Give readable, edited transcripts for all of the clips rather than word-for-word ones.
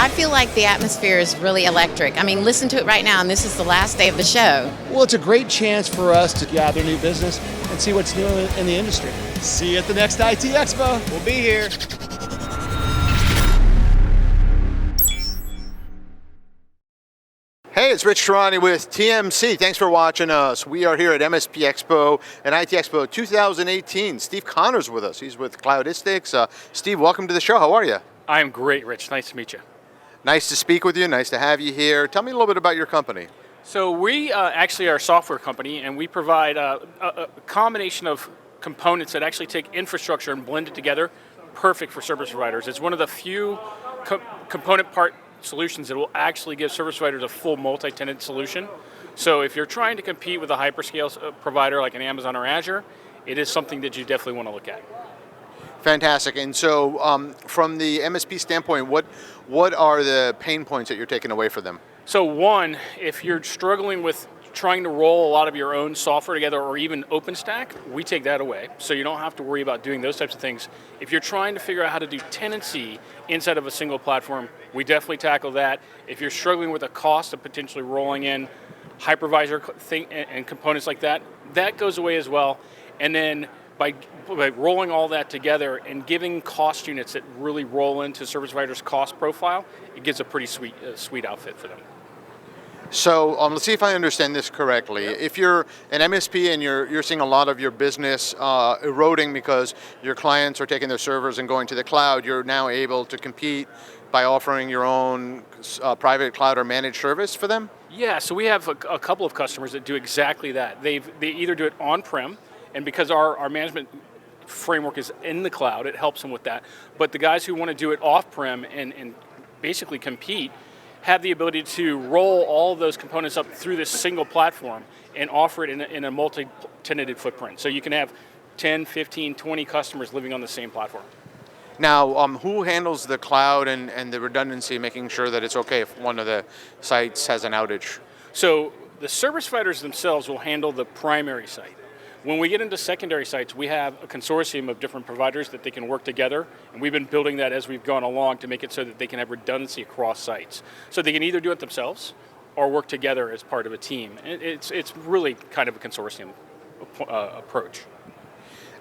I feel like the atmosphere is really electric. I mean, listen to it right now, and this is the last day of the show. Well, it's a great chance for us to gather new business and see what's new in the industry. See you at the next IT Expo. We'll be here. Hey, it's Rich Tehrani with TMC. Thanks for watching us. We are here at MSP and ITEXPO 2018. Steve Conner's with us. He's with Cloudistics. Steve, welcome to the show. How are you? I'm great, Rich. Nice to meet you. Nice to speak with you. Nice to have you here. Tell me a little bit about your company. So we actually are a software company, and we provide a combination of components that actually take infrastructure and blend it together, perfect for service providers. It's one of the few component part solutions that will actually give service providers a full multi-tenant solution. So if you're trying to compete with a hyperscale provider like an Amazon or Azure, it is something that you definitely want to look at. Fantastic. And so from the MSP standpoint, what are the pain points that you're taking away for them? So one, if you're struggling with trying to roll a lot of your own software together or even OpenStack, we take that away. So you don't have to worry about doing those types of things. If you're trying to figure out how to do tenancy inside of a single platform, we definitely tackle that. If you're struggling with the cost of potentially rolling in hypervisor thing and components like that, that goes away as well. And then by rolling all that together and giving cost units that really roll into service providers' cost profile, it gives a pretty sweet outfit for them. So let's see if I understand this correctly. Yep. If you're an MSP and you're seeing a lot of your business eroding because your clients are taking their servers and going to the cloud, you're now able to compete by offering your own private cloud or managed service for them? Yeah, so we have a couple of customers that do exactly that. They either do it on-prem, and because our management framework is in the cloud, it helps them with that. But the guys who want to do it off-prem and basically compete have the ability to roll all of those components up through this single platform and offer it in a multi-tenanted footprint. So you can have 10, 15, 20 customers living on the same platform. Now, who handles the cloud and the redundancy, making sure that it's okay if one of the sites has an outage? So the service providers themselves will handle the primary site. When we get into secondary sites, we have a consortium of different providers that they can work together, and we've been building that as we've gone along to make it so that they can have redundancy across sites. So they can either do it themselves or work together as part of a team. It's really kind of a consortium approach.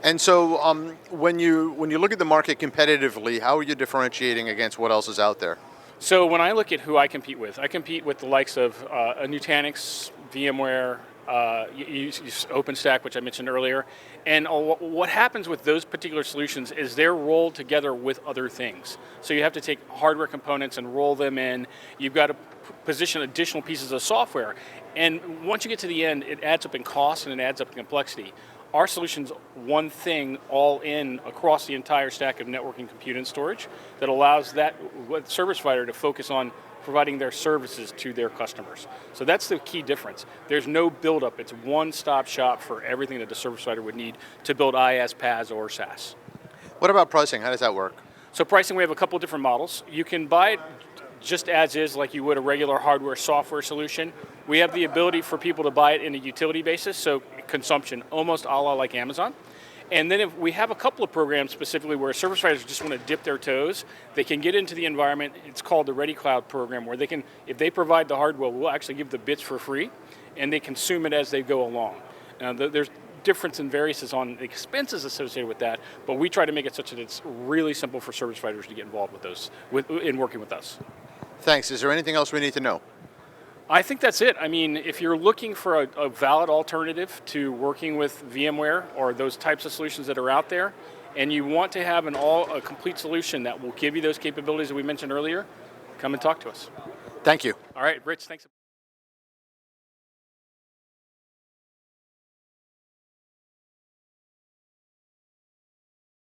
And so when you look at the market competitively, how are you differentiating against what else is out there? So when I look at who I compete with the likes of a Nutanix, VMware, OpenStack, which I mentioned earlier, and what happens with those particular solutions is they're rolled together with other things. So you have to take hardware components and roll them in. You've got to position additional pieces of software, and once you get to the end, it adds up in cost and it adds up in complexity. Our solution's one thing all in across the entire stack of networking, compute, and storage that allows that service provider to focus on providing their services to their customers. So that's the key difference. There's no build-up. It's one-stop shop for everything that the service provider would need to build IaaS, PaaS, or SaaS. What about pricing? How does that work? So pricing, we have a couple different models. You can buy it just as is, like you would a regular hardware software solution. We have the ability for people to buy it in a utility basis, so consumption, almost a la like Amazon. And then if we have a couple of programs specifically where service providers just want to dip their toes, they can get into the environment. It's called the Ready Cloud program, where they can, if they provide the hardware, we'll actually give the bits for free, and they consume it as they go along. Now, there's difference and variances on the expenses associated with that, but we try to make it such that it's really simple for service providers to get involved with those, in working with us. Thanks. Is there anything else we need to know? I think that's it. I mean, if you're looking for a valid alternative to working with VMware or those types of solutions that are out there, and you want to have a complete solution that will give you those capabilities that we mentioned earlier, come and talk to us. Thank you. All right, Rich, thanks.